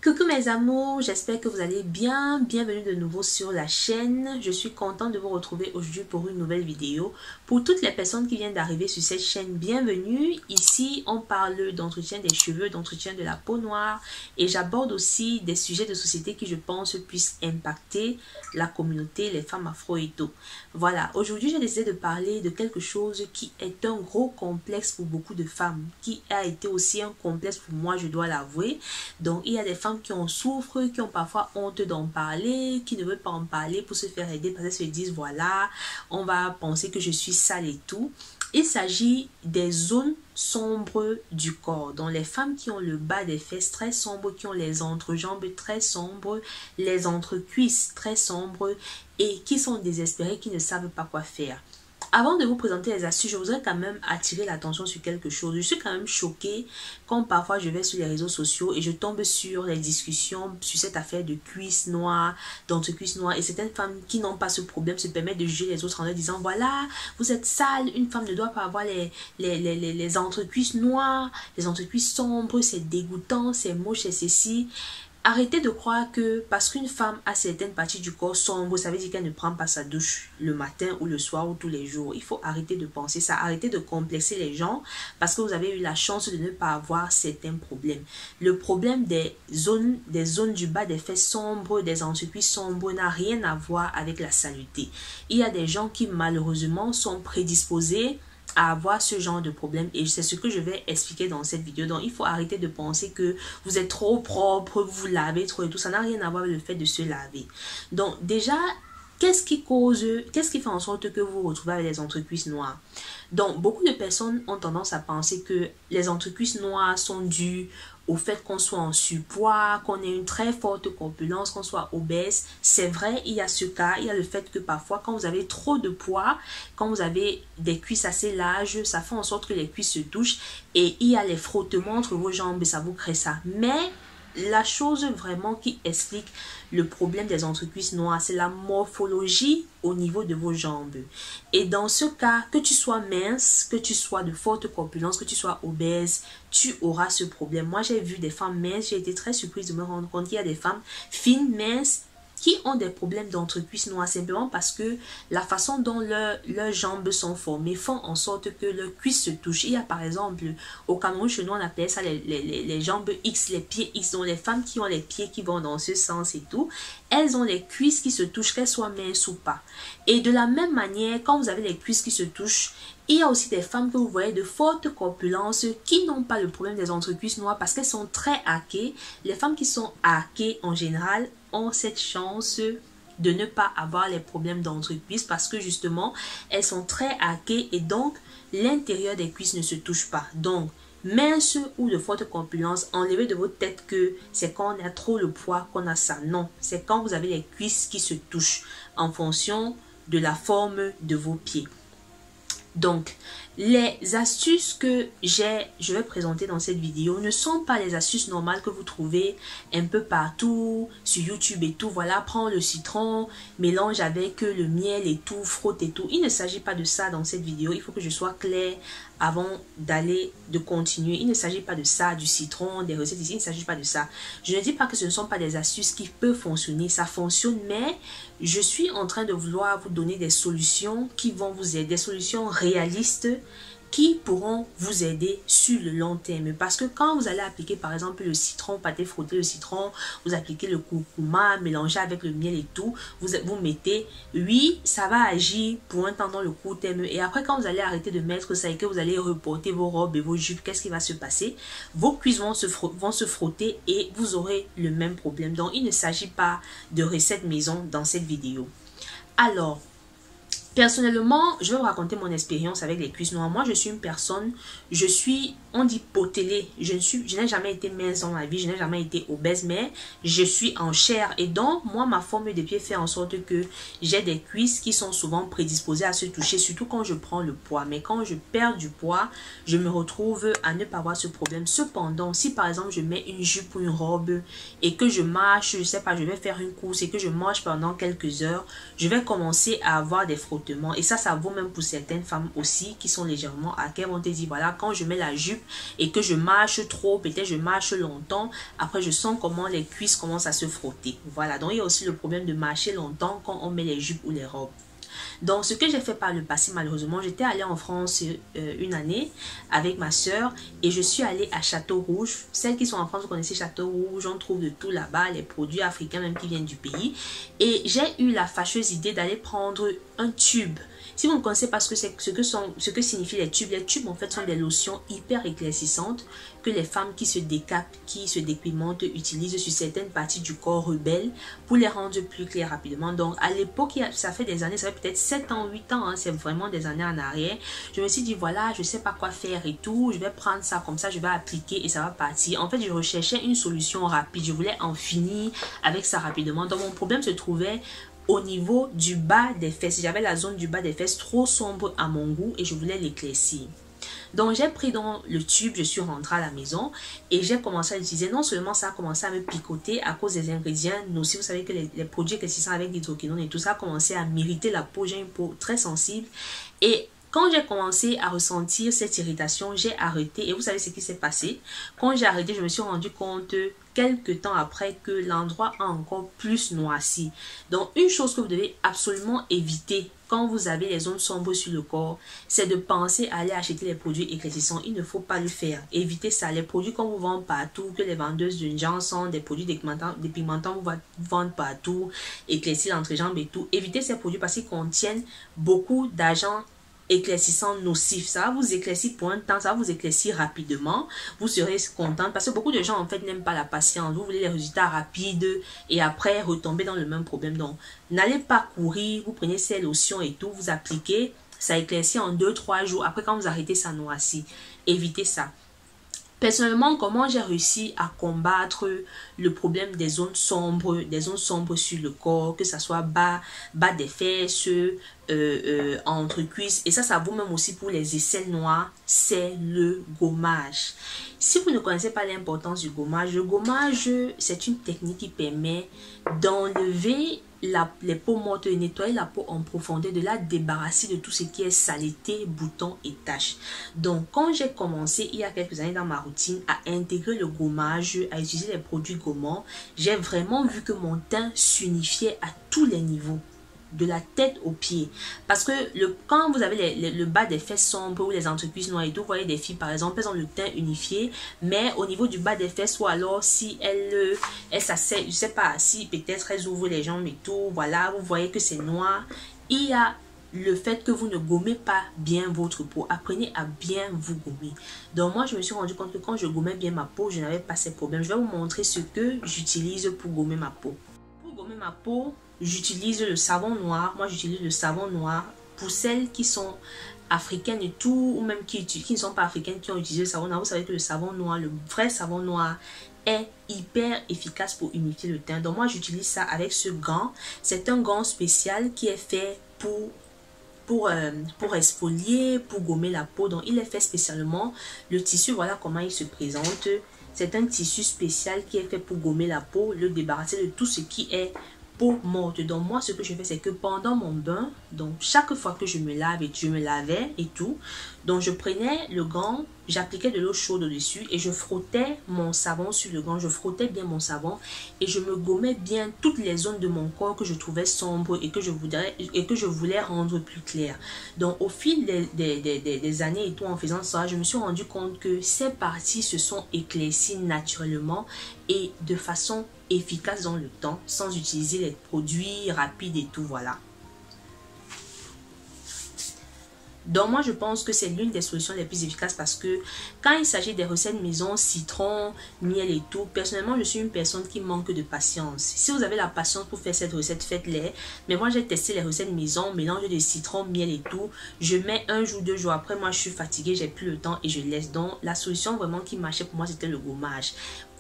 Coucou mes amours, j'espère que vous allez bien. Bienvenue de nouveau sur la chaîne. Je suis contente de vous retrouver aujourd'hui pour une nouvelle vidéo. Pour toutes les personnes qui viennent d'arriver sur cette chaîne, bienvenue. Ici, on parle d'entretien des cheveux, d'entretien de la peau noire et j'aborde aussi des sujets de société qui, je pense, puissent impacter la communauté, les femmes afro et tout. Voilà, aujourd'hui, j'ai décidé de parler de quelque chose qui est un gros complexe pour beaucoup de femmes, qui a été aussi un complexe pour moi, je dois l'avouer. Donc, il y a des femmes qui en souffrent, qui ont parfois honte d'en parler, qui ne veulent pas en parler pour se faire aider parce qu'elles se disent, voilà, on va penser que je suis sale et tout. Il s'agit des zones sombres du corps. Donc, les femmes qui ont le bas des fesses très sombre, qui ont les entrejambes très sombres, les entrecuisses très sombres et qui sont désespérées, qui ne savent pas quoi faire. Avant de vous présenter les astuces, je voudrais quand même attirer l'attention sur quelque chose. Je suis quand même choquée quand parfois je vais sur les réseaux sociaux et je tombe sur les discussions sur cette affaire de cuisses noires, d'entrecuisses noires. Et certaines femmes qui n'ont pas ce problème se permettent de juger les autres en leur disant, voilà, vous êtes sale, une femme ne doit pas avoir les entrecuisses noires, les entrecuisses sombres, c'est dégoûtant, c'est moche, c'est ceci. Arrêtez de croire que parce qu'une femme a certaines parties du corps sombres, ça veut dire qu'elle ne prend pas sa douche le matin ou le soir ou tous les jours. Il faut arrêter de penser ça, arrêtez de complexer les gens parce que vous avez eu la chance de ne pas avoir certains problèmes. Le problème des zones du bas des fesses sombres, des entrecuisses sombres n'a rien à voir avec la saleté. Il y a des gens qui malheureusement sont prédisposés à avoir ce genre de problème et c'est ce que je vais expliquer dans cette vidéo. Donc il faut arrêter de penser que vous êtes trop propre, vous lavez trop et tout, ça n'a rien à voir avec le fait de se laver. Donc déjà, qu'est-ce qui fait en sorte que vous vous retrouvez avec les entrecuisses noires? Donc beaucoup de personnes ont tendance à penser que les entrecuisses noires sont dues au fait qu'on soit en surpoids, qu'on ait une très forte corpulence, qu'on soit obèse. C'est vrai, il y a ce cas, il y a le fait que parfois quand vous avez trop de poids, quand vous avez des cuisses assez larges, ça fait en sorte que les cuisses se touchent et il y a les frottements entre vos jambes et ça vous crée ça. Mais la chose vraiment qui explique le problème des entrecuisses noires, c'est la morphologie au niveau de vos jambes. Et dans ce cas, que tu sois mince, que tu sois de forte corpulence, que tu sois obèse, tu auras ce problème. Moi, j'ai vu des femmes minces, j'ai été très surprise de me rendre compte qu'il y a des femmes fines, minces, qui ont des problèmes d'entrecuisses noires simplement parce que la façon dont leurs jambes sont formées font en sorte que leurs cuisses se touchent. Il y a par exemple, au Cameroun, chez nous, on appelle ça les jambes X, les pieds X. Donc les femmes qui ont les pieds qui vont dans ce sens et tout, elles ont les cuisses qui se touchent, qu'elles soient minces ou pas. Et de la même manière, quand vous avez les cuisses qui se touchent, il y a aussi des femmes que vous voyez de forte corpulence qui n'ont pas le problème des entrecuisses noires parce qu'elles sont très arquées. Les femmes qui sont arquées en général ont cette chance de ne pas avoir les problèmes d'entrecuisses parce que justement, elles sont très arquées et donc l'intérieur des cuisses ne se touche pas. Donc, mince ou de forte corpulence, enlevez de votre tête que c'est quand on a trop le poids qu'on a ça. Non, c'est quand vous avez les cuisses qui se touchent en fonction de la forme de vos pieds. Donc, les astuces que je vais présenter dans cette vidéo ne sont pas les astuces normales que vous trouvez un peu partout, sur YouTube et tout. Voilà, prends le citron, mélange avec le miel et tout, frotte et tout. Il ne s'agit pas de ça dans cette vidéo. Il faut que je sois claire avant de continuer. Il ne s'agit pas de ça, du citron, des recettes ici. Il ne s'agit pas de ça. Je ne dis pas que ce ne sont pas des astuces qui peuvent fonctionner. Ça fonctionne, mais je suis en train de vouloir vous donner des solutions qui vont vous aider, des solutions réalistes qui pourront vous aider sur le long terme. Parce que quand vous allez appliquer par exemple le citron, pâté frotté le citron, vous appliquez le curcuma, mélangez avec le miel et tout, vous mettez, oui, ça va agir pour un temps dans le court terme. Et après quand vous allez arrêter de mettre ça et que vous allez reporter vos robes et vos jupes, qu'est-ce qui va se passer? Vos cuisses vont se frotter et vous aurez le même problème. Donc il ne s'agit pas de recettes maison dans cette vidéo. Alors, personnellement, je vais vous raconter mon expérience avec les cuisses noires. Moi, je suis une personne, on dit potelée. Je n'ai jamais été mince dans ma vie, je n'ai jamais été obèse, mais je suis en chair. Et donc, moi, ma forme de pied fait en sorte que j'ai des cuisses qui sont souvent prédisposées à se toucher, surtout quand je prends le poids. Mais quand je perds du poids, je me retrouve à ne pas avoir ce problème. Cependant, si par exemple, je mets une jupe ou une robe et que je marche, je sais pas, je vais faire une course et que je marche pendant quelques heures, je vais commencer à avoir des frottements frottement. Et ça vaut même pour certaines femmes aussi qui sont légèrement à qui vont te dire, voilà, quand je mets la jupe et que je marche trop, peut-être je marche longtemps, après je sens comment les cuisses commencent à se frotter. Voilà, donc il y a aussi le problème de marcher longtemps quand on met les jupes ou les robes. Donc, ce que j'ai fait par le passé, malheureusement, j'étais allée en France une année avec ma soeur et je suis allée à Château-Rouge. Celles qui sont en France, vous connaissez Château-Rouge, on trouve de tout là-bas, les produits africains même qui viennent du pays. Et j'ai eu la fâcheuse idée d'aller prendre un tube. Si vous ne connaissez pas ce que signifient les tubes en fait sont des lotions hyper éclaircissantes que les femmes qui se décapent, qui se dépigmentent utilisent sur certaines parties du corps rebelles pour les rendre plus clairs rapidement. Donc à l'époque, ça fait des années, ça fait peut-être 7 ans, 8 ans, hein, c'est vraiment des années en arrière. Je me suis dit voilà, je sais pas quoi faire et tout, je vais prendre ça comme ça, je vais appliquer et ça va partir. En fait, je recherchais une solution rapide, je voulais en finir avec ça rapidement. Donc mon problème se trouvait au niveau du bas des fesses. J'avais la zone du bas des fesses trop sombre à mon goût et je voulais l'éclaircir. Donc j'ai pris dans le tube, je suis rentrée à la maison et j'ai commencé à l'utiliser. Non seulement ça a commencé à me picoter à cause des ingrédients nocifs, vous savez que les produits éclaircissants avec l'hydroquinone et tout ça a commencé à m'irriter la peau. J'ai une peau très sensible et quand j'ai commencé à ressentir cette irritation, j'ai arrêté. Et vous savez ce qui s'est passé? Quand j'ai arrêté, je me suis rendu compte quelques temps après que l'endroit a encore plus noirci. Donc, une chose que vous devez absolument éviter quand vous avez les zones sombres sur le corps, c'est de penser à aller acheter les produits éclaircissants. Il ne faut pas le faire. Évitez ça. Les produits qu'on vous vend partout, que les vendeuses d'une sont des produits dépigmentants, vous vendent partout, éclaircir l'entrejambe et tout. Évitez ces produits parce qu'ils contiennent beaucoup d'agents éclaircissant nocif. Ça va vous éclaircir pour un temps, ça va vous éclaircir rapidement, vous serez contente parce que beaucoup de gens en fait n'aiment pas la patience, vous voulez les résultats rapides et après retomber dans le même problème. Donc n'allez pas courir, vous prenez ces lotions et tout, vous appliquez, ça éclaircit en 2-3 jours, après quand vous arrêtez ça noircit. Évitez ça. Personnellement, comment j'ai réussi à combattre le problème des zones sombres sur le corps, que ce soit bas des fesses, entre cuisses, et ça vaut même aussi pour les aisselles noires, c'est le gommage. Si vous ne connaissez pas l'importance du gommage, le gommage, c'est une technique qui permet d'enlever les peaux mortes, de nettoyer la peau en profondeur, de la débarrasser de tout ce qui est saleté, boutons et taches. Donc, quand j'ai commencé il y a quelques années dans ma routine à intégrer le gommage, à utiliser les produits gommants, j'ai vraiment vu que mon teint s'unifiait à tous les niveaux, de la tête aux pieds. Parce que quand vous avez le bas des fesses sombres ou les entrecuisses noires et tout, vous voyez des filles par exemple, elles ont le teint unifié, mais au niveau du bas des fesses, ou alors si elles s'asseyent, je sais pas, si peut-être elles ouvrent les jambes et tout, voilà, vous voyez que c'est noir. Il y a le fait que vous ne gommez pas bien votre peau. Apprenez à bien vous gommer. Donc moi, je me suis rendu compte que quand je gommais bien ma peau, je n'avais pas ces problèmes. Je vais vous montrer ce que j'utilise pour gommer ma peau. Pour gommer ma peau, j'utilise le savon noir. Moi, j'utilise le savon noir. Pour celles qui sont africaines et tout, ou même qui ne sont pas africaines, qui ont utilisé le savon noir, vous savez que le savon noir, le vrai savon noir, est hyper efficace pour unifier le teint. Donc moi, j'utilise ça avec ce gant. C'est un gant spécial qui est fait pour exfolier, pour gommer la peau. Donc il est fait spécialement. Le tissu, voilà comment il se présente. C'est un tissu spécial qui est fait pour gommer la peau, le débarrasser de tout ce qui est peau morte. Donc moi, ce que je fais, c'est que pendant mon bain, donc chaque fois que je me lave et je me lavais et tout, donc je prenais le gant, j'appliquais de l'eau chaude au-dessus et je frottais mon savon sur le gant, je frottais bien mon savon et je me gommais bien toutes les zones de mon corps que je trouvais sombres et que je voulais rendre plus claires. Donc au fil des années et tout, en faisant ça, je me suis rendu compte que ces parties se sont éclaircies naturellement et de façon efficace dans le temps, sans utiliser les produits rapides et tout, voilà. Donc moi je pense que c'est l'une des solutions les plus efficaces parce que quand il s'agit des recettes maison, citron, miel et tout, personnellement je suis une personne qui manque de patience. Si vous avez la patience pour faire cette recette, faites-les. Mais moi j'ai testé les recettes maison, mélange de citron, miel et tout. Je mets 1 jour, 2 jours après, moi je suis fatiguée, j'ai plus le temps et je laisse. Donc la solution vraiment qui marchait pour moi c'était le gommage.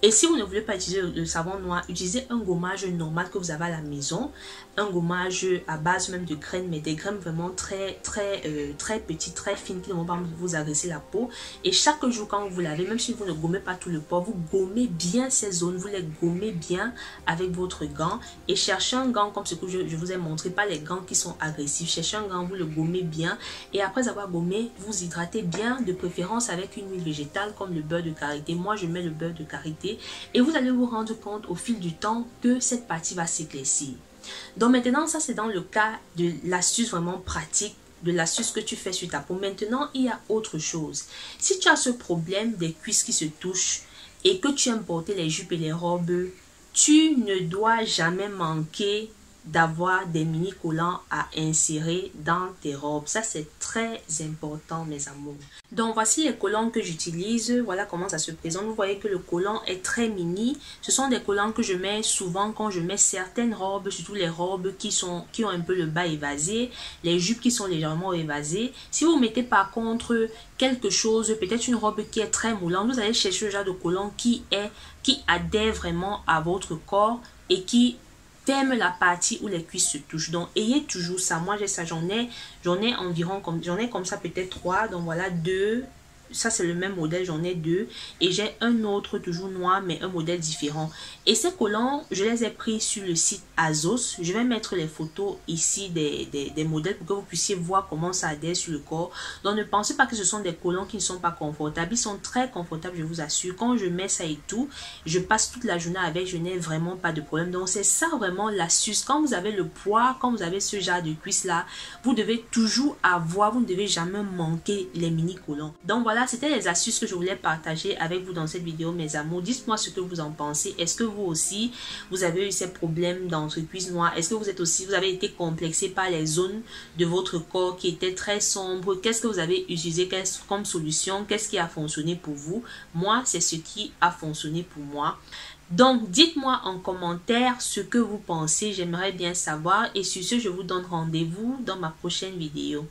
Et si vous ne voulez pas utiliser le savon noir, utilisez un gommage normal que vous avez à la maison. Un gommage à base même de graines, mais des graines vraiment très petites, très fines qui ne vont pas vous agresser la peau. Et chaque jour quand vous lavez, même si vous ne gommez pas tout le corps, vous gommez bien ces zones, vous les gommez bien avec votre gant. Et cherchez un gant comme ce que je vous ai montré, pas les gants qui sont agressifs. Cherchez un gant, vous le gommez bien. Et après avoir gommé, vous hydratez bien, de préférence avec une huile végétale comme le beurre de karité. Moi, je mets le beurre de karité. Et vous allez vous rendre compte au fil du temps que cette partie va s'éclaircir. Donc maintenant, ça c'est dans le cas de l'astuce vraiment pratique, de l'astuce que tu fais sur ta peau. Maintenant, il y a autre chose. Si tu as ce problème des cuisses qui se touchent et que tu aimes porter les jupes et les robes, tu ne dois jamais manquer d'avoir des mini collants à insérer dans tes robes. Ça c'est très important mes amours. Donc voici les collants que j'utilise. Voilà comment ça se présente. Vous voyez que le collant est très mini. Ce sont des collants que je mets souvent quand je mets certaines robes, surtout les robes qui ont un peu le bas évasé, les jupes qui sont légèrement évasées. Si vous mettez par contre quelque chose, peut-être une robe qui est très moulante, vous allez chercher le genre de collant qui adhère vraiment à votre corps et qui ferme la partie où les cuisses se touchent. Donc ayez toujours ça. Moi j'ai ça, j'en ai environ comme ça peut-être 3. Donc voilà 2. Ça c'est le même modèle, j'en ai 2. Et j'ai un autre toujours noir mais un modèle différent. Et ces collants, je les ai pris sur le site Azos. Je vais mettre les photos ici des modèles pour que vous puissiez voir comment ça adhère sur le corps. Donc ne pensez pas que ce sont des collants qui ne sont pas confortables. Ils sont très confortables, je vous assure. Quand je mets ça et tout, je passe toute la journée avec, je n'ai vraiment pas de problème. Donc c'est ça vraiment l'astuce. Quand vous avez le poids, quand vous avez ce genre de cuisse là, vous devez toujours avoir, vous ne devez jamais manquer les mini collants. Donc voilà, c'était les astuces que je voulais partager avec vous dans cette vidéo mes amours. Dites-moi ce que vous en pensez. Est-ce que vous aussi vous avez eu ces problèmes d'entrecuisse noire? Est-ce que vous avez été complexé par les zones de votre corps qui étaient très sombres? Qu'est-ce que vous avez utilisé comme solution? Qu'est-ce qui a fonctionné pour vous? Moi, c'est ce qui a fonctionné pour moi. Donc, dites-moi en commentaire ce que vous pensez. J'aimerais bien savoir. Et sur ce, je vous donne rendez-vous dans ma prochaine vidéo.